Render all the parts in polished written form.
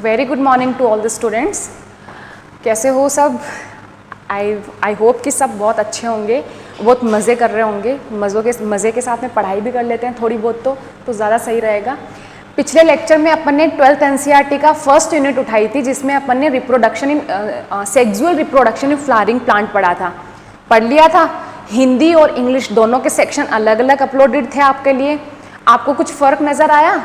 Very good morning to all the students. कैसे हो सब? आई होप कि सब बहुत अच्छे होंगे, बहुत मज़े कर रहे होंगे। मज़े के साथ में पढ़ाई भी कर लेते हैं थोड़ी बहुत तो ज़्यादा सही रहेगा। पिछले लेक्चर में अपन ने 12th NCERT का फर्स्ट यूनिट उठाई थी, जिसमें अपन ने sexual reproduction in flowering plant पढ़ लिया था। हिंदी और इंग्लिश दोनों के सेक्शन अलग अलग अपलोडेड थे आपके लिए। आपको कुछ फ़र्क नज़र आया?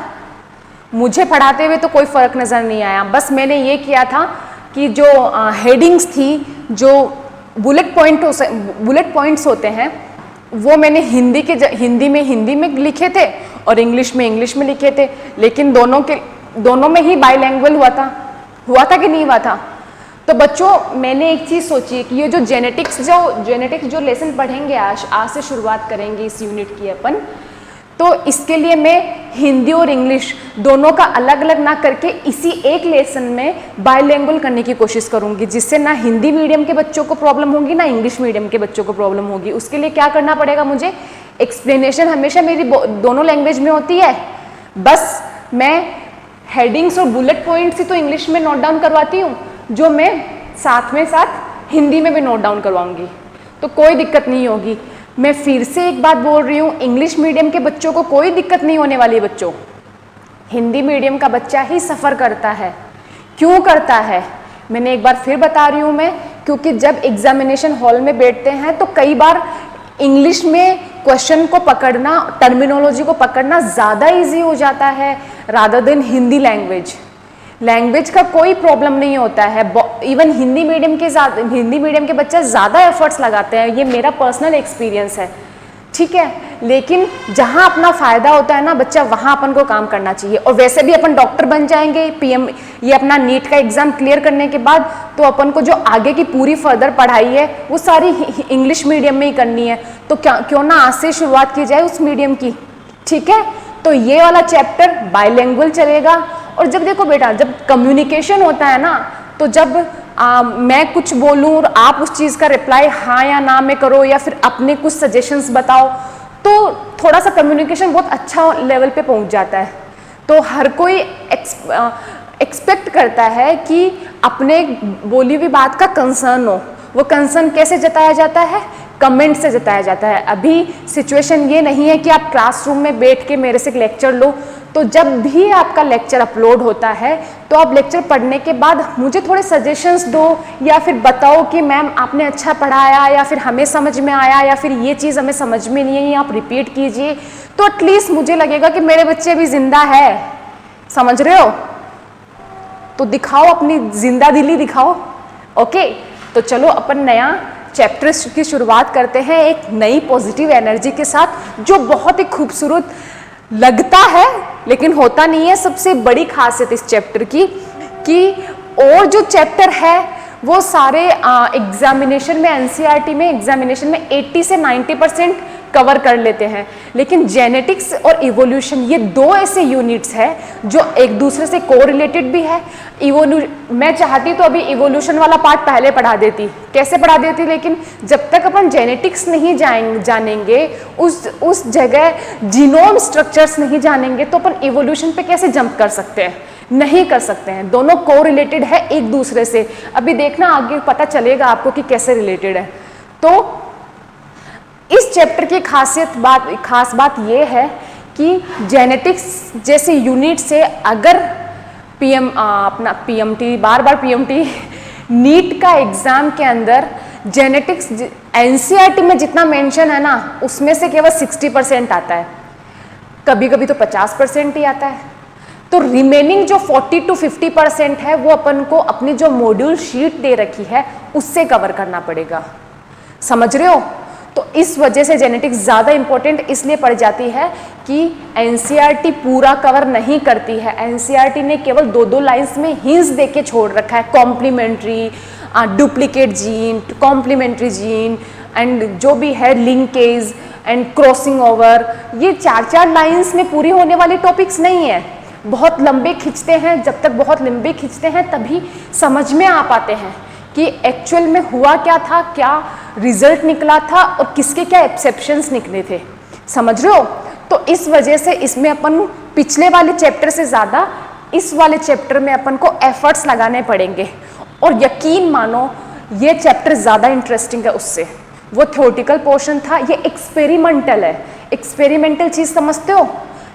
मुझे पढ़ाते हुए तो कोई फ़र्क नज़र नहीं आया। बस मैंने ये किया था कि जो हेडिंग्स थी, जो बुलेट पॉइंट्स होते हैं, वो मैंने हिंदी में लिखे थे और इंग्लिश में लिखे थे। लेकिन दोनों में ही बाइलैंग्वेल हुआ था कि नहीं हुआ था? तो बच्चों, मैंने एक चीज़ सोची कि ये जो जेनेटिक्स जो लेसन पढ़ेंगे आज से शुरुआत करेंगे इस यूनिट की अपन, तो इसके लिए मैं हिंदी और इंग्लिश दोनों का अलग अलग ना करके इसी एक लेसन में बाइलैंग्वेल करने की कोशिश करूंगी, जिससे ना हिंदी मीडियम के बच्चों को प्रॉब्लम होगी ना इंग्लिश मीडियम के बच्चों को प्रॉब्लम होगी। उसके लिए क्या करना पड़ेगा मुझे? एक्सप्लेनेशन हमेशा मेरी दोनों लैंग्वेज में होती है, बस मैं हेडिंग्स और बुलेट पॉइंट्स ही तो इंग्लिश में नोट डाउन करवाती हूँ, जो मैं साथ हिंदी में भी नोट डाउन करवाऊंगी, तो कोई दिक्कत नहीं होगी। मैं फिर से एक बात बोल रही हूँ, इंग्लिश मीडियम के बच्चों को कोई दिक्कत नहीं होने वाली है। बच्चों, हिंदी मीडियम का बच्चा ही सफ़र करता है। क्यों करता है? मैंने एक बार फिर बता रही हूँ मैं, क्योंकि जब एग्जामिनेशन हॉल में बैठते हैं तो कई बार इंग्लिश में क्वेश्चन को पकड़ना, टर्मिनोलॉजी को पकड़ना ज़्यादा ईजी हो जाता है रादर देन हिंदी लैंग्वेज का कोई प्रॉब्लम नहीं होता है। इवन हिंदी मीडियम के बच्चे ज़्यादा एफर्ट्स लगाते हैं, ये मेरा पर्सनल एक्सपीरियंस है, ठीक है। लेकिन जहाँ अपना फ़ायदा होता है ना बच्चा, वहाँ अपन को काम करना चाहिए। और वैसे भी अपन डॉक्टर बन जाएंगे ये अपना नीट का एग्ज़ाम क्लियर करने के बाद, तो अपन को जो आगे की पूरी फर्दर पढ़ाई है वो सारी इंग्लिश मीडियम में ही करनी है। तो क्यों ना आज से शुरुआत की जाए उस मीडियम की, ठीक है। तो ये वाला चैप्टर बाइलैंग्वेल चलेगा। और जब देखो बेटा, जब कम्युनिकेशन होता है ना, तो जब मैं कुछ बोलूँ और आप उस चीज़ का रिप्लाई हाँ या ना में करो, या फिर अपने कुछ सजेशंस बताओ, तो थोड़ा सा कम्युनिकेशन बहुत अच्छा लेवल पे पहुंच जाता है। तो हर कोई एक्सपेक्ट करता है कि अपने बोली हुई बात का कंसर्न हो। वो कंसर्न कैसे जताया जाता है? कमेंट से जताया जाता है। अभी सिचुएशन ये नहीं है कि आप क्लासरूम में बैठ के मेरे से लेक्चर लो। तो जब भी आपका लेक्चर अपलोड होता है, तो आप लेक्चर पढ़ने के बाद मुझे थोड़े सजेशंस दो, या फिर बताओ कि मैम आपने अच्छा पढ़ाया, या फिर हमें समझ में आया, या फिर ये चीज़ हमें समझ में नहीं आई, आप रिपीट कीजिए। तो एटलीस्ट मुझे लगेगा कि मेरे बच्चे भी जिंदा है। समझ रहे हो? तो दिखाओ, अपनी जिंदा दिली दिखाओ। ओके, तो चलो अपन नया चैप्टर की शुरुआत करते हैं एक नई पॉजिटिव एनर्जी के साथ, जो बहुत ही खूबसूरत लगता है लेकिन होता नहीं है। सबसे बड़ी खासियत इस चैप्टर की कि और जो चैप्टर है वो सारे एग्जामिनेशन में, NCERT में एग्जामिनेशन में 80 से 90% कवर कर लेते हैं। लेकिन जेनेटिक्स और इवोल्यूशन, ये दो ऐसे यूनिट्स हैं जो एक दूसरे से कोरिलेटेड भी है। मैं चाहती तो अभी इवोल्यूशन वाला पार्ट पहले पढ़ा देती, कैसे पढ़ा देती, लेकिन जब तक अपन जेनेटिक्स नहीं जानेंगे, उस जगह जीनोम स्ट्रक्चर्स नहीं जानेंगे, तो अपन इवोल्यूशन पे कैसे जंप कर सकते हैं? नहीं कर सकते हैं। दोनों कोरिलेटेड है एक दूसरे से। अभी देखना, आगे पता चलेगा आपको कि कैसे रिलेटेड है। तो इस चैप्टर की खास बात यह है कि जेनेटिक्स जैसे यूनिट से अगर अपना पीएमटी नीट का एग्जाम के अंदर जेनेटिक्स NCERT में जितना मेंशन है ना, उसमें से केवल 60% आता है, कभी कभी तो 50% ही आता है। तो रिमेनिंग जो 40 to 50% है, वो अपन को अपनी जो मॉड्यूल शीट दे रखी है उससे कवर करना पड़ेगा। समझ रहे हो? तो इस वजह से जेनेटिक्स ज़्यादा इंपॉर्टेंट इसलिए पड़ जाती है कि NCERT पूरा कवर नहीं करती है। NCERT ने केवल 2-2 लाइन्स में हिंट्स दे के छोड़ रखा है। Complementary, duplicate gene, complementary gene, and जो भी है लिंकेज एंड क्रॉसिंग ओवर, ये 4-4 लाइन्स में पूरी होने वाली टॉपिक्स नहीं है। बहुत लंबे खींचते हैं, जब तक बहुत लंबे खींचते हैं तभी समझ में आ पाते हैं कि एक्चुअल में हुआ क्या था, क्या रिजल्ट निकला था और किसके क्या एक्सेप्शंस निकले थे। समझ रहे हो? तो इस वजह से इसमें अपन पिछले वाले चैप्टर से ज़्यादा इस वाले चैप्टर में अपन को एफर्ट्स लगाने पड़ेंगे, और यकीन मानो ये चैप्टर ज़्यादा इंटरेस्टिंग है उससे। वो थ्योरेटिकल पोर्शन था, ये एक्सपेरिमेंटल है। एक्सपेरिमेंटल चीज़ समझते हो,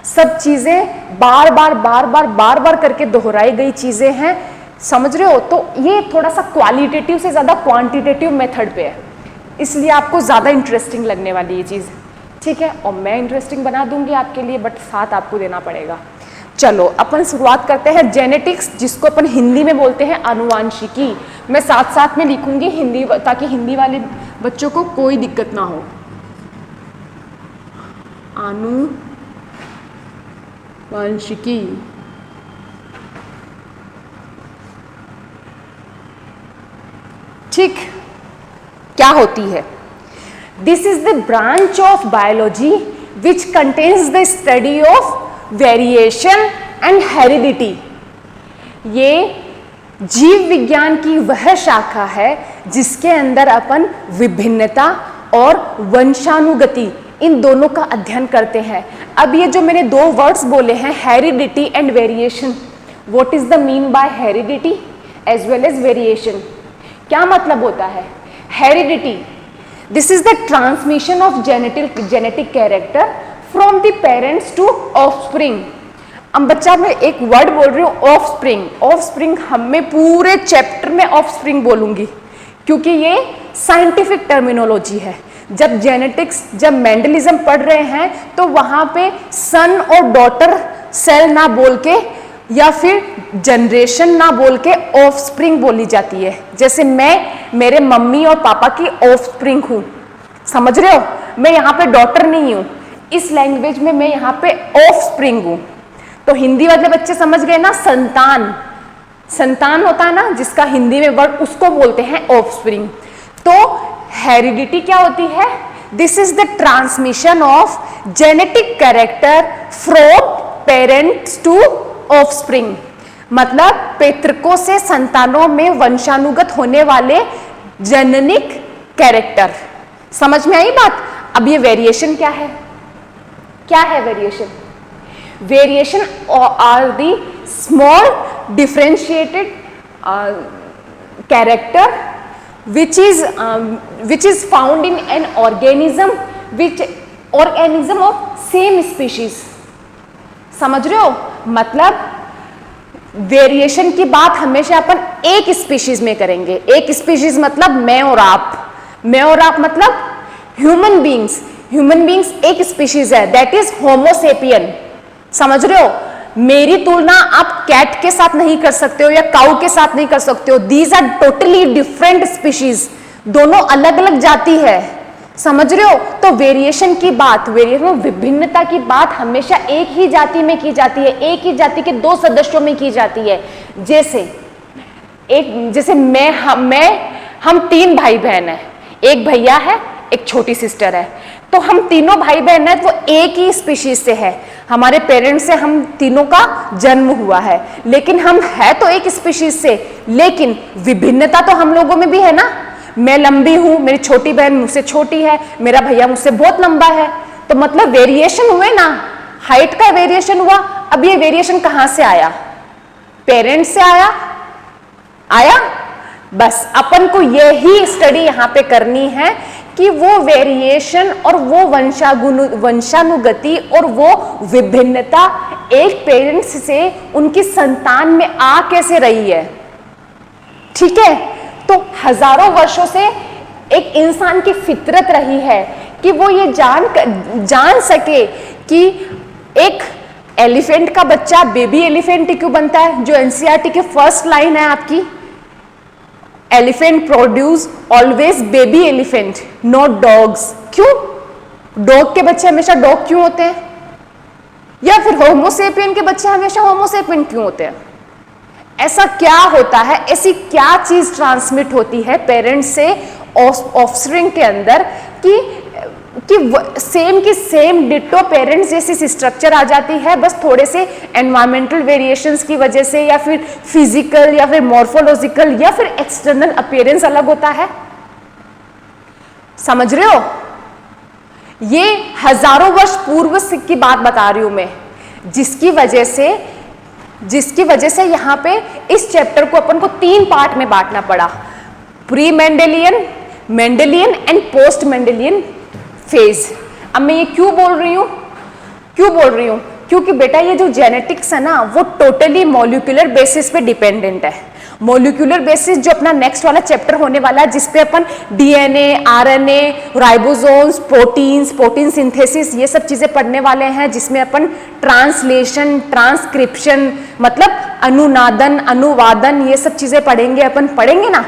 सब चीज़ें बार बार करके दोहराई गई चीज़ें हैं, समझ रहे हो। तो ये थोड़ा सा क्वालिटेटिव से ज़्यादा क्वांटिटेटिव मेथड पे है, इसलिए आपको ज़्यादा इंटरेस्टिंग लगने वाली ये चीज़, ठीक है। और मैं इंटरेस्टिंग बना दूंगी आपके लिए, बट साथ आपको देना पड़ेगा। चलो अपन शुरुआत करते हैं जेनेटिक्स, जिसको अपन हिंदी में बोलते हैं आनुवांशिकी। मैं साथ साथ में लिखूंगी हिंदी, ताकि हिंदी वाले बच्चों को कोई दिक्कत ना हो। आनुवांशिकी, ठीक, क्या होती है? This is the branch of biology which contains the study of variation and heredity. ये जीव विज्ञान की वह शाखा है जिसके अंदर अपन विभिन्नता और वंशानुगति, इन दोनों का अध्ययन करते हैं। अब ये जो मैंने दो वर्ड्स बोले हैं, heredity and variation, what is the mean by heredity as well as variation? क्या मतलब होता है? Heredity, this is the transmission of genetic character from the parents to offspring. अब बच्चा, मैं एक वर्ड बोल रही हूँ, ऑफस्प्रिंग। ऑफस्प्रिंग मैं पूरे चैप्टर में ऑफस्प्रिंग बोलूंगी, क्योंकि ये साइंटिफिक टर्मिनोलॉजी है। जब जेनेटिक्स, जब मेंडलिज्म पढ़ रहे हैं, तो वहां पे सन और डॉटर सेल ना बोल के, या फिर जनरेशन ना बोल के ऑफस्प्रिंग बोली जाती है। जैसे मैं मेरे मम्मी और पापा की ऑफस्प्रिंग हूँ, समझ रहे हो? मैं यहाँ पे डॉटर नहीं हूँ, इस लैंग्वेज में मैं यहाँ पे ऑफस्प्रिंग हूँ। तो हिंदी वाले बच्चे समझ गए ना, संतान, संतान होता है ना जिसका हिंदी में वर्ड, उसको बोलते हैं ऑफस्प्रिंग। तो हेरिडिटी क्या होती है? This is the transmission of genetic character from parents to offspring, मतलब पैतृकों से संतानों में वंशानुगत होने वाले जननिक कैरेक्टर। समझ में आई बात? अब ये वेरिएशन क्या है? क्या है variation? Variation are the small differentiated character which is found in an organism of same species। समझ रहे हो? मतलब वेरिएशन की बात हमेशा अपन एक स्पीशीज में करेंगे। एक स्पीशीज मतलब मैं और आप, मैं और आप मतलब ह्यूमन बींग्स। ह्यूमन बींग्स एक स्पीशीज है, दैट इज होमोसेपियन। समझ रहे हो? मेरी तुलना आप कैट के साथ नहीं कर सकते हो या काऊ के साथ नहीं कर सकते हो। These are totally different species, दोनों अलग अलग जाति है। समझ रहे हो? तो वेरिएशन की बात, वेरिएशन विभिन्नता की बात हमेशा एक ही जाति में की जाती है, एक ही जाति के दो सदस्यों में की जाती है। जैसे हम तीन भाई बहन है, एक भैया है, एक छोटी सिस्टर है, तो हम तीनों भाई बहन है, वो एक ही स्पीशीज से है। हमारे पेरेंट्स से हम तीनों का जन्म हुआ है, लेकिन हम है तो एक स्पीशीज से, लेकिन विभिन्नता तो हम लोगों में भी है ना। मैं लंबी हूं, मेरी छोटी बहन मुझसे छोटी है, मेरा भैया मुझसे बहुत लंबा है, तो मतलब वेरिएशन हुए ना, हाइट का वेरिएशन हुआ। अब ये वेरिएशन कहां से आया? पेरेंट्स से आया। बस अपन को यही स्टडी यहां पे करनी है कि वो वेरिएशन और वो वंशानुगति और वो विभिन्नता एक पेरेंट्स से उनकी संतान में आ कैसे रही है। ठीक है? तो हजारों वर्षों से एक इंसान की फितरत रही है कि वो ये जान सके कि एक एलिफेंट का बच्चा बेबी एलिफेंट क्यों बनता है। जो एनसीईआरटी की फर्स्ट लाइन है आपकी, elephant produce always baby elephant not dogs. क्यों? डॉग के बच्चे हमेशा डॉग क्यों होते हैं? या फिर होमोसेपियन के बच्चे हमेशा होमोसेपियन क्यों होते हैं? ऐसा क्या होता है, ऐसी क्या चीज ट्रांसमिट होती है पेरेंट्स से ऑफस्प्रिंग के अंदर कि सेम की सेम डिटो पेरेंट्स जैसी स्ट्रक्चर आ जाती है, बस थोड़े से एनवायरमेंटल वेरिएशंस की वजह से, या फिर फिजिकल या फिर मॉर्फोलॉजिकल या फिर एक्सटर्नल अपीयरेंस अलग होता है। समझ रहे हो? ये हजारों वर्ष पूर्व की बात बता रही हूं मैं, जिसकी वजह से जिसकी वजह से यहाँ पे इस चैप्टर को अपन को 3 पार्ट में बांटना पड़ा, pre Mendelian, Mendelian and post Mendelian phase. अब मैं ये क्यों बोल रही हूँ, क्योंकि बेटा ये जो जेनेटिक्स है ना वो टोटली मॉलिक्यूलर बेसिस पे डिपेंडेंट है। मॉलिक्यूलर बेसिस जो अपना नेक्स्ट वाला चैप्टर होने वाला है, जिसपे अपन DNA, RNA, ribosomes, proteins, protein synthesis, ये सब चीजें पढ़ने वाले हैं, जिसमें अपन ट्रांसलेशन, ट्रांसक्रिप्शन मतलब अनुनादन, अनुवादन, ये सब चीजें पढ़ेंगे ना।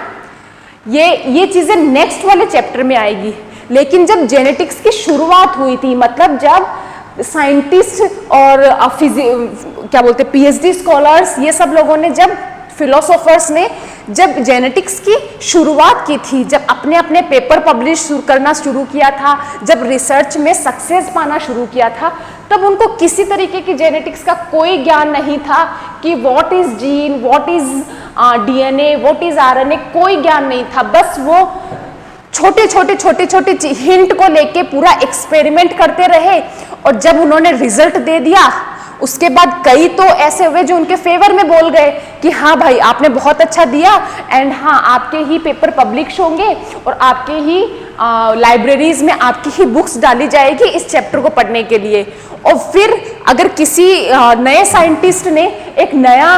ये चीजें नेक्स्ट वाले चैप्टर में आएगी। लेकिन जब जेनेटिक्स की शुरुआत हुई थी, मतलब जब साइंटिस्ट और क्या बोलते पीएचडी स्कॉलर्स, ये सब लोगों ने, जब फिलोसोफर्स ने जब जेनेटिक्स की शुरुआत की थी, जब अपने अपने पेपर पब्लिश करना शुरू किया था, जब रिसर्च में सक्सेस पाना शुरू किया था, तब उनको किसी तरीके की जेनेटिक्स का कोई ज्ञान नहीं था कि what is gene, what is DNA, what is RNA, कोई ज्ञान नहीं था। बस वो छोटे हिंट को लेके पूरा एक्सपेरिमेंट करते रहे, और जब उन्होंने रिजल्ट दे दिया, उसके बाद कई तो ऐसे हुए जो उनके फेवर में बोल गए कि हाँ भाई आपने बहुत अच्छा दिया, एंड हाँ आपके ही पेपर पब्लिश होंगे और आपके ही लाइब्रेरीज में आपकी ही बुक्स डाली जाएगी इस चैप्टर को पढ़ने के लिए। और फिर अगर किसी नए साइंटिस्ट ने एक नया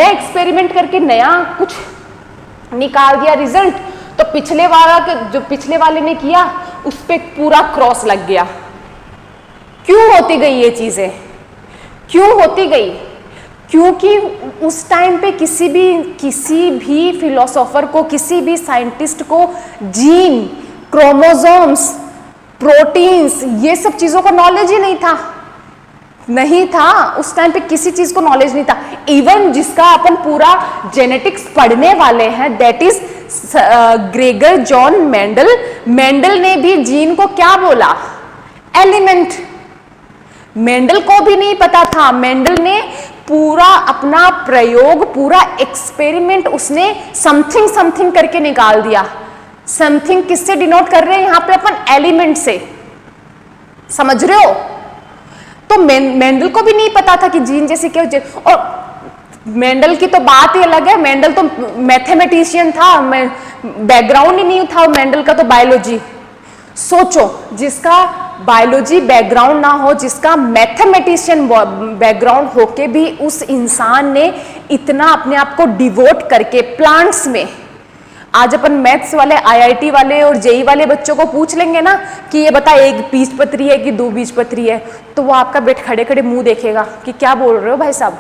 एक्सपेरिमेंट करके नया कुछ निकाल दिया रिजल्ट, तो पिछले वाले ने किया उस पर पूरा क्रॉस लग गया। क्यों होती गई ये चीजें, क्यों होती गई? क्योंकि उस टाइम पे किसी भी फिलोसोफर को, किसी भी साइंटिस्ट को जीन, क्रोमोसोम्स, प्रोटीन्स, ये सब चीजों का नॉलेज ही नहीं था। उस टाइम पे किसी चीज को नॉलेज नहीं था। इवन जिसका अपन पूरा जेनेटिक्स पढ़ने वाले हैं, that is Gregor John Mendel ने भी जीन को क्या बोला? एलिमेंट। मेंडल को भी नहीं पता था। मेंडल ने पूरा अपना प्रयोग, पूरा एक्सपेरिमेंट उसने समथिंग करके निकाल दिया। समथिंग किससे डिनोट कर रहे हैं यहां पे अपन? एलिमेंट से। समझ रहे हो? तो मेंडल को भी नहीं पता था कि जीन जैसे क्या। और मेंडल की तो बात ही अलग है। मेंडल तो मैथमेटिशियन था, बैकग्राउंड ही नहीं था मेंडल का, तो बायोलॉजी। सोचो, जिसका बायोलॉजी बैकग्राउंड ना हो, जिसका मैथमेटिशियन बैकग्राउंड होके भी उस इंसान ने इतना अपने आप को डिवोट करके प्लांट्स में। आज अपन मैथ्स वाले, आईआईटी वाले और जेई वाले बच्चों को पूछ लेंगे ना कि ये बता एक बीजपत्री है कि 2 बीजपत्री है, तो वो आपका खड़े खड़े मुंह देखेगा कि क्या बोल रहे हो भाई साहब।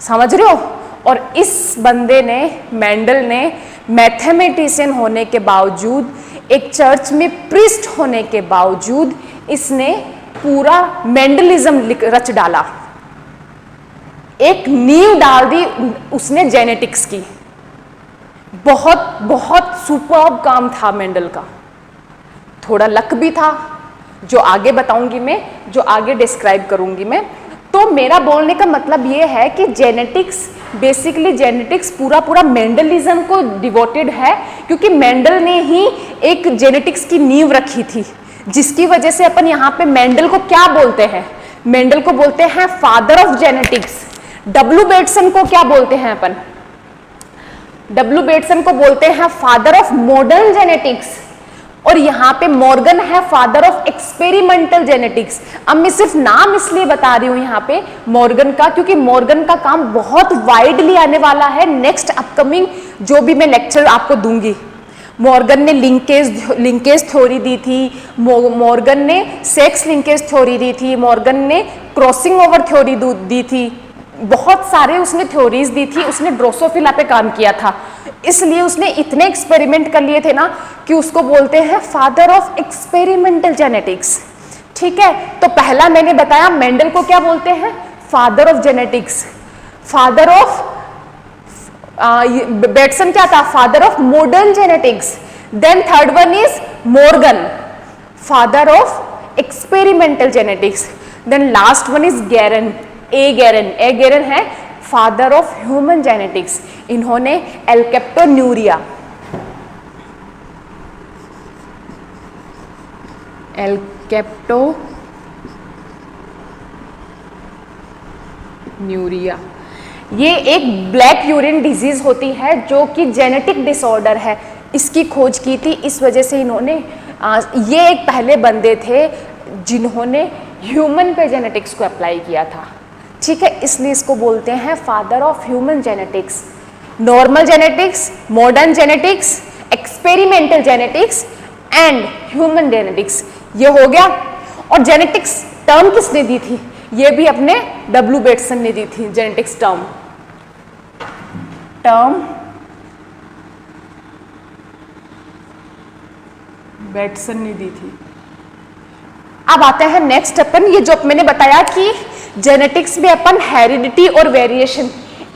समझ रहे हो? और इस बंदे ने, मेंडल ने, मैथमेटिशियन होने के बावजूद, एक चर्च में प्रीस्ट होने के बावजूद, इसने पूरा मेंडलिज्म रच डाला। एक नींव डाल दी उसने जेनेटिक्स की। बहुत सुपर्ब काम था मेंडल का। थोड़ा लक भी था, जो आगे बताऊंगी मैं, जो आगे डिस्क्राइब करूंगी मैं। तो मेरा बोलने का मतलब ये है कि जेनेटिक्स, बेसिकली जेनेटिक्स पूरा मेंडलिज्म को डिवोटेड है, क्योंकि मेंडल ने ही एक जेनेटिक्स की नींव रखी थी, जिसकी वजह से अपन यहाँ पे मेंडल को क्या बोलते हैं? मेंडल को बोलते हैं father of genetics. W Bateson को क्या बोलते हैं अपन? डब्ल्यू बेटसन को बोलते हैं फादर ऑफ मॉडर्न जेनेटिक्स। और यहाँ पे मॉर्गन है फादर ऑफ एक्सपेरिमेंटल जेनेटिक्स। अब मैं सिर्फ नाम इसलिए बता रही हूँ यहाँ पे मॉर्गन का, क्योंकि मॉर्गन का काम बहुत वाइडली आने वाला है नेक्स्ट अपकमिंग जो भी मैं लेक्चर आपको दूंगी। मॉर्गन ने लिंकेज थ्योरी दी थी, मॉर्गन ने सेक्स लिंकेज थ्योरी दी थी, मॉर्गन ने क्रॉसिंग ओवर थ्योरी दी थी, बहुत सारे उसने थ्योरीज दी थी। उसने ड्रोसोफिला पे काम किया था, इसलिए उसने इतने एक्सपेरिमेंट कर लिए थे ना कि उसको बोलते हैं फादर ऑफ एक्सपेरिमेंटल जेनेटिक्स। ठीक है, तो पहला मैंने बताया मेंडल को क्या बोलते हैं? Father of genetics. Father of Bateson क्या था? Father of modern genetics. Then third one is Morgan, father of experimental genetics. Then last one is Garrod, A Garrod है फादर ऑफ ह्यूमन जेनेटिक्स। इन्होंने alkaptonuria, न्यूरिया। ये एक black urine disease होती है जो कि जेनेटिक डिसऑर्डर है, इसकी खोज की थी, इस वजह से इन्होंने ये एक पहले बंदे थे जिन्होंने ह्यूमन पे जेनेटिक्स को अप्लाई किया था, ठीक है, इसलिए इसको बोलते हैं father of human genetics. Normal genetics, modern genetics, experimental genetics and human genetics, ये हो गया। और जेनेटिक्स टर्म किसने दी थी? ये भी अपने W. बेटसन ने दी थी जेनेटिक्स टर्म बेटसन ने दी थी। अब आते हैं नेक्स्ट अपन, ये जो मैंने बताया कि जेनेटिक्स में अपन हेरिडिटी और वेरिएशन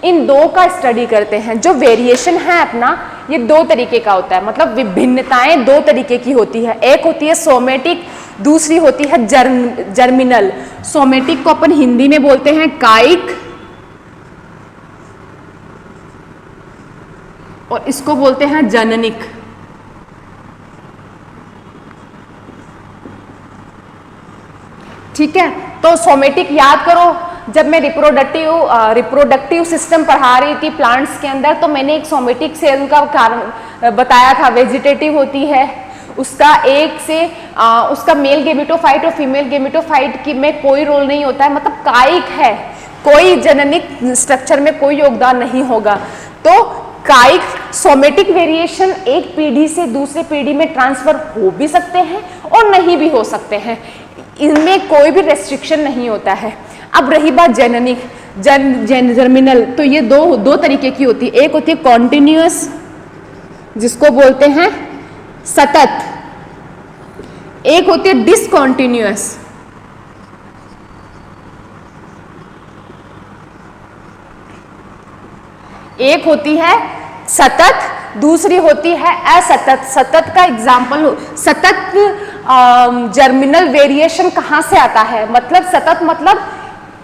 इन दो का स्टडी करते हैं। जो वेरिएशन है अपना, ये दो तरीके का होता है, मतलब विभिन्नताएं दो तरीके की होती है। एक होती है सोमेटिक, दूसरी होती है जर्मिनल। सोमेटिक को अपन हिंदी में बोलते हैं कायिक और इसको बोलते हैं जननिक। ठीक है, तो सोमेटिक याद करो, जब मैं रिप्रोडक्टिव सिस्टम पढ़ा रही थी प्लांट्स के अंदर, तो मैंने एक सोमेटिक सेल का कारण बताया था। वेजिटेटिव होती है, उसका एक से उसका मेल गेमेटोफाइट और फीमेल गेमेटोफाइट की में कोई रोल नहीं होता है, मतलब कायिक है, कोई जननिक स्ट्रक्चर में कोई योगदान नहीं होगा। तो कायिक सोमेटिक वेरिएशन एक पीढ़ी से दूसरे पीढ़ी में ट्रांसफर हो भी सकते हैं और नहीं भी हो सकते हैं, इनमें कोई भी रेस्ट्रिक्शन नहीं होता है। अब रही बात जेनेटिक जर्मिनल, तो ये दो तरीके की होती है। एक होती है कॉन्टिन्यूअस, जिसको बोलते हैं सतत, एक होती है डिसकॉन्टिन्यूअस। एक होती है सतत, दूसरी होती है असतत। सतत का एग्जाम्पल, सतत जर्मिनल वेरिएशन कहां से आता है? मतलब सतत मतलब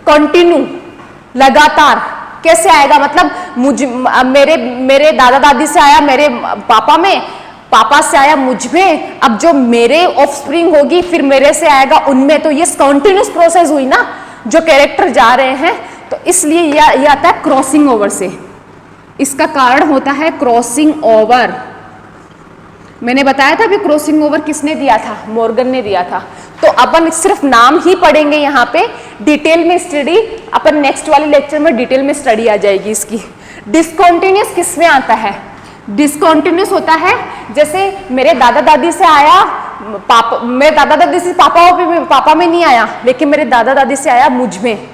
कंटिन्यू, लगातार। कैसे आएगा? मतलब मेरे दादा दादी से आया मेरे पापा में, पापा से आया मुझ में, अब जो मेरे ऑफस्प्रिंग होगी फिर मेरे से आएगा उनमें, तो ये कॉन्टिन्यूस प्रोसेस हुई ना, जो कैरेक्टर जा रहे हैं। तो इसलिए ये आता है क्रॉसिंग ओवर से, इसका कारण होता है क्रॉसिंग ओवर। मैंने बताया था भी क्रॉसिंग ओवर किसने दिया था? मॉर्गन ने दिया था। तो अपन सिर्फ नाम ही पढ़ेंगे यहाँ पे, डिटेल में स्टडी अपन नेक्स्ट वाले लेक्चर में डिटेल में स्टडी आ जाएगी इसकी। डिसकॉन्टिन्यूस किसमें आता है? डिसकॉन्टिन्यूस होता है जैसे मेरे दादा दादी से आया पापा, मेरे दादा दादी से पापा में नहीं आया, लेकिन मेरे दादा दादी से आया मुझ में।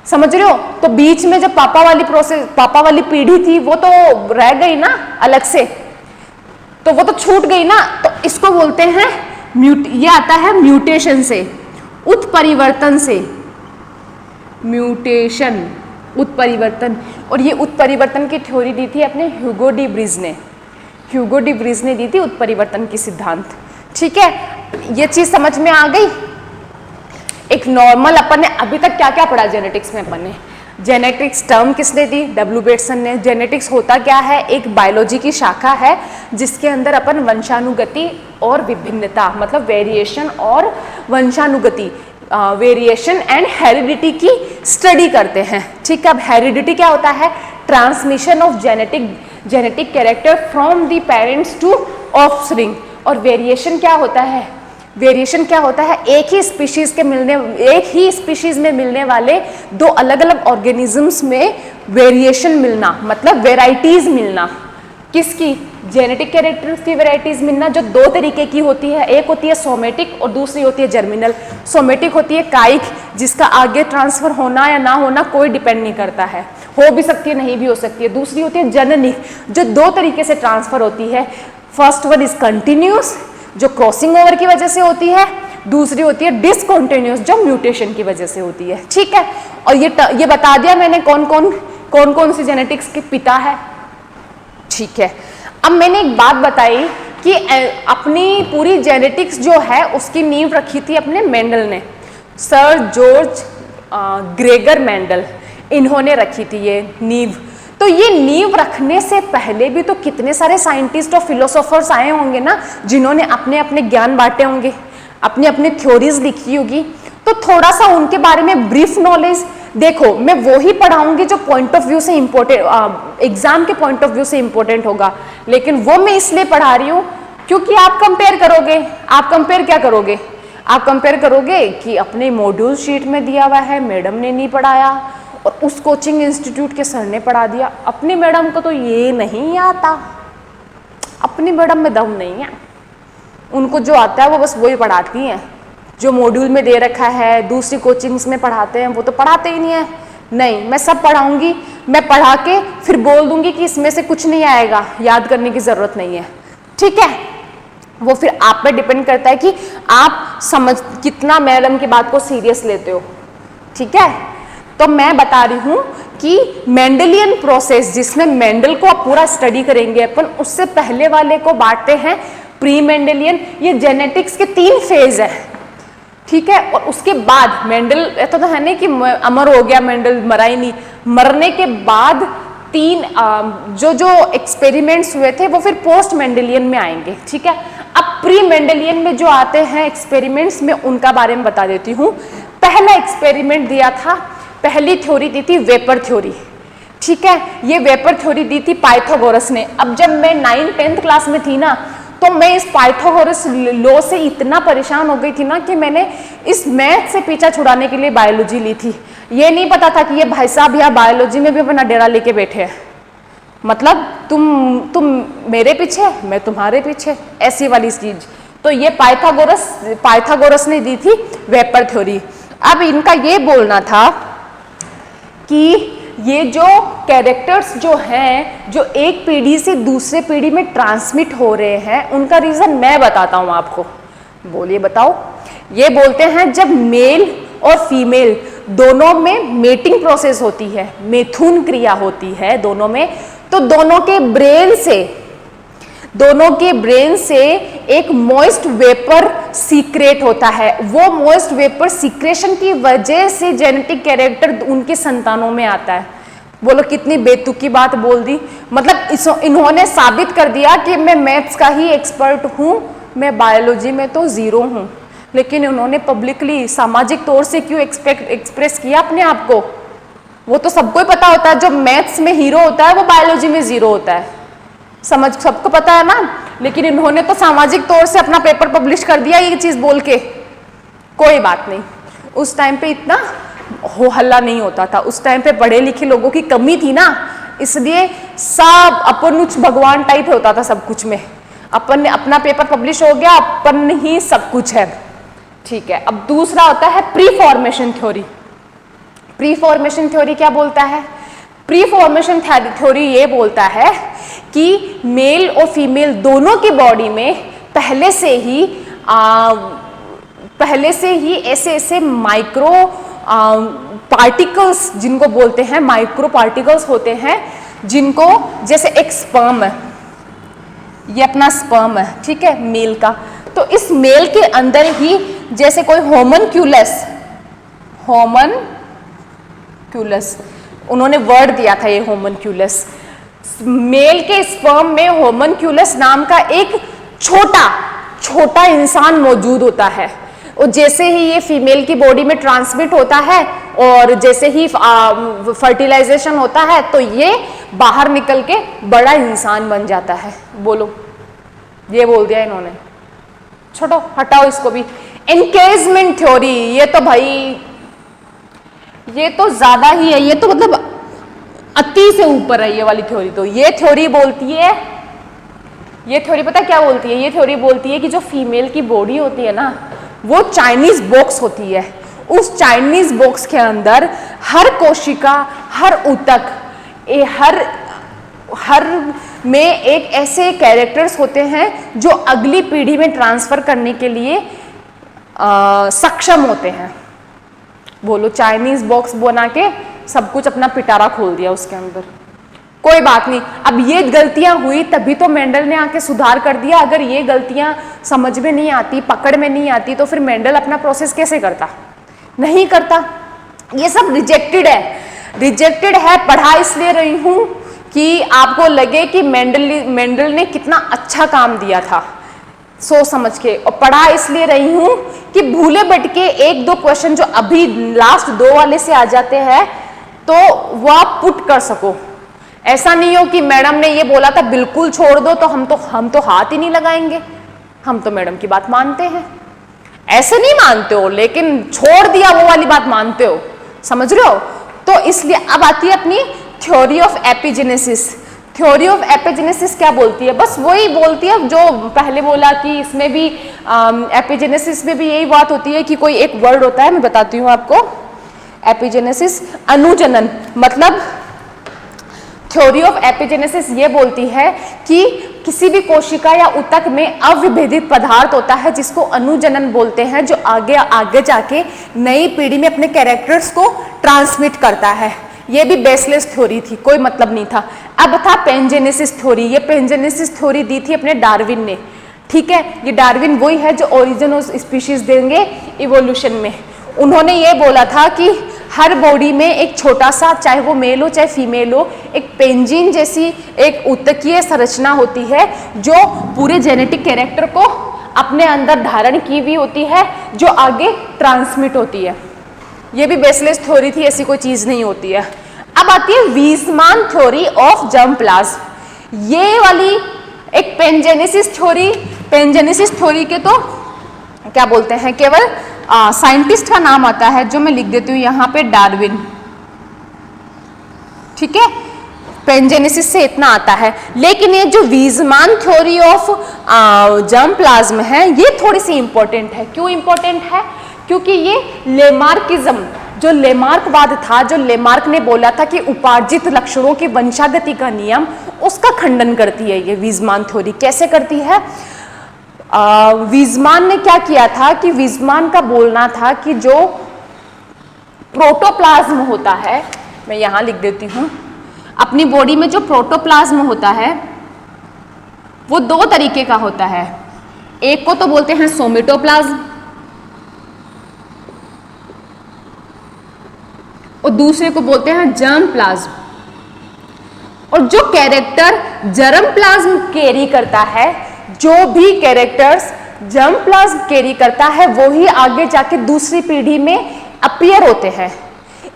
समझ रहे हो? तो बीच में जब पापा वाली पीढ़ी थी वो तो रह गई ना अलग से, तो वो तो छूट गई ना, तो इसको बोलते हैं ये आता है म्यूटेशन से, उत्परिवर्तन से। म्यूटेशन, उत्परिवर्तन। और ये उत्परिवर्तन की थ्योरी दी थी अपने ह्यूगो डी ब्रिज ने। ह्यूगो डी ब्रिज ने दी थी उत्परिवर्तन की सिद्धांत। ठीक है, ये चीज समझ में आ गई। एक नॉर्मल अपन ने अभी तक क्या क्या पढ़ा जेनेटिक्स में? अपन ने जेनेटिक्स टर्म किसने दी? W. बेटसन ने। जेनेटिक्स होता क्या है? एक बायोलॉजी की शाखा है जिसके अंदर अपन वंशानुगति और विभिन्नता, मतलब वेरिएशन और वंशानुगति, वेरिएशन एंड हेरिडिटी की स्टडी करते हैं। ठीक है, अब हेरिडिटी क्या होता है? Transmission of genetic character from the parents to offspring. और वेरिएशन क्या होता है? वेरिएशन क्या होता है? एक ही स्पीशीज में मिलने वाले दो अलग अलग ऑर्गेनिजम्स में वेरिएशन मिलना, मतलब वेराइटीज मिलना। किसकी? जेनेटिक कैरेक्टर्स की वेराइटीज मिलना, जो दो तरीके की होती है। एक होती है सोमेटिक और दूसरी होती है जर्मिनल। सोमेटिक होती है कायिक, जिसका आगे ट्रांसफर होना या ना होना कोई डिपेंड नहीं करता है, हो भी सकती है नहीं भी हो सकती है। दूसरी होती है जननिक, जो दो तरीके से ट्रांसफर होती है। फर्स्ट वन इज कंटिन्यूस, जो क्रॉसिंग ओवर की वजह से होती है। दूसरी होती है डिसकॉन्टिन्यूस, जो म्यूटेशन की वजह से होती है। ठीक है, और ये बता दिया मैंने कौन कौन सी जेनेटिक्स के पिता है। ठीक है, अब मैंने एक बात बताई कि अपनी पूरी जेनेटिक्स जो है उसकी नींव रखी थी अपने मेंडल ने, सर जॉर्ज ग्रेगर मेंडल, इन्होंने रखी थी ये नींव। तो ये नींव रखने से पहले भी तो कितने सारे साइंटिस्ट और फिलोसोफर्स आए होंगे ना, जिन्होंने अपने अपने ज्ञान बांटे होंगे, अपनी अपनी थ्योरीज लिखी होगी। तो थोड़ा सा उनके बारे में ब्रीफ नॉलेज देखो मैं वो ही पढ़ाऊंगी जो पॉइंट ऑफ व्यू से इम्पोर्टेंट, एग्जाम के पॉइंट ऑफ व्यू से इम्पोर्टेंट होगा, लेकिन वो मैं इसलिए पढ़ा रही हूँ क्योंकि आप कंपेयर करोगे। आप कंपेयर क्या करोगे? आप कंपेयर करोगे कि अपने मॉड्यूल शीट में दिया हुआ है, मैडम ने नहीं पढ़ाया और उस कोचिंग इंस्टीट्यूट के सर ने पढ़ा दिया, अपनी मैडम को तो ये नहीं आता, अपनी मैडम में दम नहीं है, उनको जो आता है वो बस वही पढ़ाती हैं, जो मॉड्यूल में दे रखा है दूसरी कोचिंग्स में पढ़ाते हैं वो तो पढ़ाते ही नहीं है। नहीं, मैं सब पढ़ाऊंगी, मैं पढ़ा के फिर बोल दूंगी कि इसमें से कुछ नहीं आएगा, याद करने की ज़रूरत नहीं है, ठीक है। वो फिर आप पे डिपेंड करता है कि आप समझ कितना मैडम की बात को सीरियस लेते हो, ठीक है। तो मैं बता रही हूँ कि मेंडलियन प्रोसेस जिसमें मेंडल को आप पूरा स्टडी करेंगे अपन, उससे पहले वाले को बांटते हैं प्री मेंडलियन। ये जेनेटिक्स के 3 फेज है, ठीक है। और उसके बाद मेंडल ऐसा तो है नहीं कि अमर हो गया मेंडल, मरा ही नहीं, मरने के बाद 3 जो एक्सपेरिमेंट्स हुए थे वो फिर पोस्ट मेंडलियन में आएंगे, ठीक है। अब प्री मेंडलियन में जो आते हैं एक्सपेरिमेंट्स में उनका बारे में बता देती हूँ। पहला एक्सपेरिमेंट दिया था, पहली थ्योरी दी थी वेपर थ्योरी, ठीक है। ये वेपर थ्योरी दी थी पाइथागोरस ने। अब जब मैं 9th 10th क्लास में थी ना, तो मैं इस पाइथागोरस लॉ से इतना परेशान हो गई थी ना कि मैंने इस मैथ से पीछा छुड़ाने के लिए बायोलॉजी ली थी। ये नहीं पता था कि ये भाई साहब यहाँ बायोलॉजी में भी अपना डेरा लेके बैठे हैं, मतलब तुम मेरे पीछे, मैं तुम्हारे पीछे, ऐसी वाली चीज। तो ये पाइथागोरस ने दी थी वेपर थ्योरी। अब इनका ये बोलना था कि ये जो कैरेक्टर्स जो हैं, जो एक पीढ़ी से दूसरे पीढ़ी में ट्रांसमिट हो रहे हैं, उनका रीजन मैं बताता हूं आपको। बोलिए बताओ। ये बोलते हैं जब मेल और फीमेल दोनों में मेटिंग प्रोसेस होती है, मैथुन क्रिया होती है दोनों में, तो दोनों के ब्रेन से एक मॉइस्ट वेपर सीक्रेट होता है। वो मॉइस्ट वेपर सीक्रेशन की वजह से जेनेटिक कैरेक्टर उनके संतानों में आता है। बोलो कितनी बेतुकी बात बोल दी, मतलब इन्होंने साबित कर दिया कि मैं मैथ्स का ही एक्सपर्ट हूं, मैं बायोलॉजी में तो 0 हूं। लेकिन उन्होंने पब्लिकली सामाजिक तौर से क्यों एक्सप्रेस किया अपने आप को? वो तो सबको ही पता होता है, जो मैथ्स में हीरो होता है वो बायोलॉजी में 0 होता है, समझ सबको पता है ना। लेकिन इन्होंने तो सामाजिक तौर से अपना पेपर पब्लिश कर दिया ये चीज बोल के। कोई बात नहीं, उस टाइम पे इतना हो हल्ला नहीं होता था, उस टाइम पे पढ़े लिखे लोगों की कमी थी ना, इसलिए सब अपन भगवान टाइप होता था सब कुछ में। अपन ने अपना पेपर पब्लिश हो गया, अपन ही सब कुछ है, ठीक है। अब दूसरा होता है pre formation theory. Pre formation theory क्या बोलता है? प्री फॉर्मेशन थ्योरी ये बोलता है कि मेल और फीमेल दोनों की बॉडी में पहले से ही ऐसे माइक्रो पार्टिकल्स, जिनको बोलते हैं माइक्रो पार्टिकल्स होते हैं, जिनको जैसे एक स्पर्म है, ये अपना स्पर्म है, ठीक है, मेल का। तो इस मेल के अंदर ही जैसे कोई होमनक्यूलस, उन्होंने वर्ड दिया था ये होमनक्यूलस। मेल के स्पर्म में होमनक्यूलस नाम का एक छोटा इंसान मौजूद होता है, और जैसे ही ये फीमेल की बॉडी में ट्रांसमिट होता है और जैसे ही फर्टिलाइजेशन होता है तो ये बाहर निकल के बड़ा इंसान बन जाता है। बोलो, ये बोल दिया इन्होंने। छोड़ो, हटाओ इसको भी। एनकेजमेंट थ्योरी, ये तो भाई ये तो ज्यादा ही है, ये तो मतलब अति से ऊपर है ये वाली थ्योरी। तो ये थ्योरी बोलती है, ये थ्योरी पता क्या बोलती है? ये थ्योरी बोलती है कि जो फीमेल की बॉडी होती है ना, वो चाइनीज बॉक्स होती है। उस चाइनीज बॉक्स के अंदर हर कोशिका, हर ऊतक, हर में एक ऐसे कैरेक्टर्स होते हैं जो अगली पीढ़ी में ट्रांसफर करने के लिए सक्षम होते हैं। बोलो, चाइनीज बॉक्स बना के सब कुछ अपना पिटारा खोल दिया उसके अंदर। कोई बात नहीं, अब ये गलतियां हुई तभी तो मेंडल ने आके सुधार कर दिया। अगर ये गलतियां समझ में नहीं आती, पकड़ में नहीं आती, तो फिर मेंडल अपना प्रोसेस कैसे करता? नहीं करता। ये सब रिजेक्टेड है। पढ़ा इसलिए रही हूं कि आपको लगे कि मेंडल ने कितना अच्छा काम दिया था। सोच समझ के, और पढ़ा इसलिए रही हूं कि भूले भटके एक दो क्वेश्चन जो अभी लास्ट 2 वाले से आ जाते हैं तो वो आप पुट कर सको। ऐसा नहीं हो कि मैडम ने ये बोला था बिल्कुल छोड़ दो, तो हम तो हाथ ही नहीं लगाएंगे, हम तो मैडम की बात मानते हैं। ऐसे नहीं मानते हो, लेकिन छोड़ दिया वो वाली बात मानते हो, समझ रहे हो। तो इसलिए अब आती है अपनी थ्योरी ऑफ एपिजेनेसिस। थ्योरी ऑफ एपिजेनेसिस क्या बोलती है? बस वही बोलती है जो पहले बोला कि इसमें भी एपिजेनेसिस में भी यही बात होती है कि कोई एक वर्ड होता है, मैं बताती हूँ आपको। एपिजेनेसिस अनुजनन, मतलब थ्योरी ऑफ एपिजेनेसिस ये बोलती है कि किसी भी कोशिका या ऊतक में अविभेदित पदार्थ होता है जिसको अनुजनन बोलते हैं, जो आगे आगे जाके नई पीढ़ी में अपने कैरेक्टर्स को ट्रांसमिट करता है। ये भी बेसलेस थ्योरी थी, कोई मतलब नहीं था। अब था पेंजेनेसिस थ्योरी। ये पेंजेनेसिस थ्योरी दी थी अपने डार्विन ने, ठीक है। ये डार्विन वही है जो ओरिजिन ऑफ स्पीशीज देंगे इवोल्यूशन में। उन्होंने ये बोला था कि हर बॉडी में एक छोटा सा, चाहे वो मेल हो चाहे फीमेल हो, एक पेंजिन जैसी एक ऊतकीय संरचना होती है जो पूरे जेनेटिक कैरेक्टर को अपने अंदर धारण की हुई होती है, जो आगे ट्रांसमिट होती है। ये भी बेसलेस थ्योरी थी, ऐसी कोई चीज नहीं होती है। अब आती है वीजमान थ्योरी ऑफ जर्मप्लाज्म। ये वाली एक पेंजेनेसिस थ्योरी, पेंजेनेसिस थ्योरी के तो क्या बोलते हैं, केवल साइंटिस्ट का नाम आता है, जो मैं लिख देती हूँ यहाँ पे, डार्विन, ठीक है। पेंजेनेसिस से इतना आता है। लेकिन ये जो वीजमान थ्योरी ऑफ जर्मप्लाज्म है, ये थोड़ी सी इंपॉर्टेंट है। क्यों इंपॉर्टेंट है? क्योंकि ये लेमार्किज्म, जो लेमार्कवाद था, जो लेमार्क ने बोला था कि उपार्जित लक्षणों की वंशागति का नियम, उसका खंडन करती है ये वीजमान थ्योरी। कैसे करती है? वीजमान ने क्या किया था कि वीजमान का बोलना था कि जो प्रोटोप्लाज्म होता है, मैं यहां लिख देती हूं, अपनी बॉडी में जो प्रोटोप्लाज्म होता है वो 2 तरीके का होता है। एक को तो बोलते हैं सोमेटोप्लाज्म और दूसरे को बोलते हैं जर्मप्लाज्म। और जो कैरेक्टर जर्मप्लाज्म कैरी करता है, जो भी कैरेक्टर्स जर्मप्लाज्म कैरी करता है, वो ही आगे जाके दूसरी पीढ़ी में अपीयर होते हैं।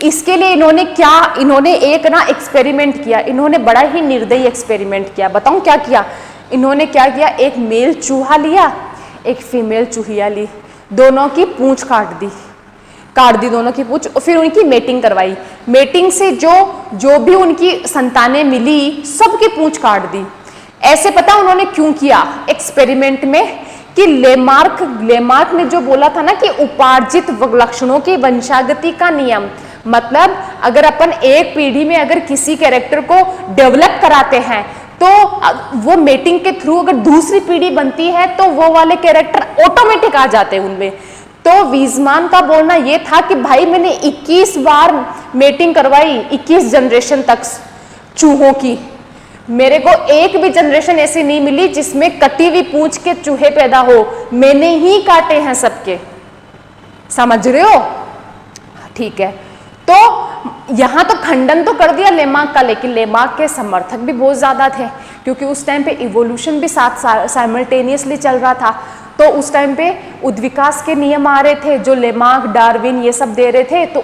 इसके लिए इन्होंने एक ना एक्सपेरिमेंट किया। इन्होंने बड़ा ही निर्दयी एक्सपेरिमेंट किया। बताऊं क्या किया? इन्होंने क्या किया, एक मेल चूहा लिया, एक फीमेल चूहिया ली, दोनों की पूंछ काट दी दोनों की पूंछ, और फिर उनकी मेटिंग करवाई। मेटिंग से जो भी उनकी संतानें मिली, सबकी पूंछ काट दी। ऐसे पता उन्होंने क्यों किया? एक्सपेरिमेंट में कि लेमार्क ने जो बोला था ना कि उपार्जित लक्षणों की वंशागति का नियम, मतलब अगर अपन एक पीढ़ी में अगर किसी कैरेक्टर को डेवलप कराते हैं तो वो मेटिंग के थ्रू अगर दूसरी पीढ़ी बनती है तो वो वाले कैरेक्टर ऑटोमेटिक आ जाते हैं उनमें। तो वीजमान का बोलना ये था कि भाई मैंने 21 बार मेटिंग करवाई, 21 जनरेशन तक चूहों की, मेरे को एक भी जनरेशन ऐसी नहीं मिली जिसमें कटी हुई पूंछ के चूहे पैदा हो। मैंने ही काटे हैं सबके, समझ रहे हो? ठीक है। तो यहां तो खंडन तो कर दिया लेमार्क का, लेकिन लेमार्क के समर्थक भी बहुत ज्यादा थे, क्योंकि उस टाइम पे इवोल्यूशन भी साथ साइमल्टेनियसली चल रहा था। तो उस टाइम पे उद्विकास के नियम आ रहे थे जो लेमार्क, डार्विन ये सब दे रहे थे। तो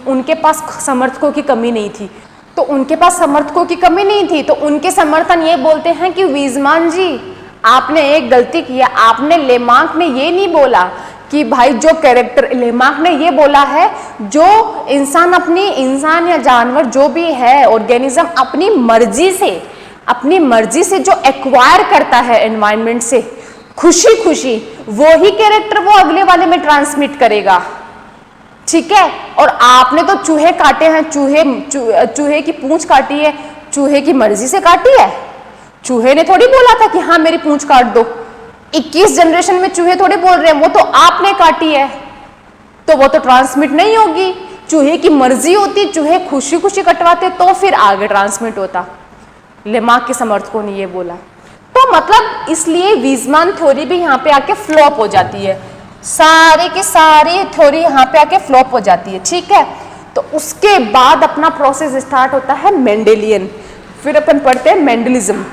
उनके पास समर्थकों की कमी नहीं थी। तो उनके समर्थन ये बोलते हैं कि वीजमान जी आपने एक गलती किया। आपने, लेमार्क ने ये नहीं बोला कि भाई जो कैरेक्टर, लेमार्क ने ये बोला है जो इंसान या जानवर जो भी है ऑर्गेनिज्म अपनी मर्जी से जो एक्वायर करता है एनवायरनमेंट से खुशी वो ही कैरेक्टर वो अगले वाले में ट्रांसमिट करेगा, ठीक है। और आपने तो चूहे काटे हैं, चूहे की पूंछ काटी है, चूहे की मर्जी से काटी है। चूहे ने थोड़ी बोला था कि हाँ मेरी पूंछ काट दो। 21 जनरेशन में चूहे थोड़े बोल रहे हैं, वो तो आपने काटी है, तो वो तो ट्रांसमिट नहीं होगी। चूहे की मर्जी होती, चूहे खुशी कटवाते तो फिर आगे ट्रांसमिट होता। लेमार्क के समर्थकों ने ये बोला। तो मतलब इसलिए वीजमान थ्योरी भी यहाँ पे आके फ्लॉप हो जाती है। सारे के सारी थ्योरी यहाँ पे आके फ्लॉप हो जाती है, ठीक है। तो उसके बाद अपना प्रोसेस स्टार्ट होता है मेंडेलियन। फिर अपन पढ़ते हैं मेंडलिज्म।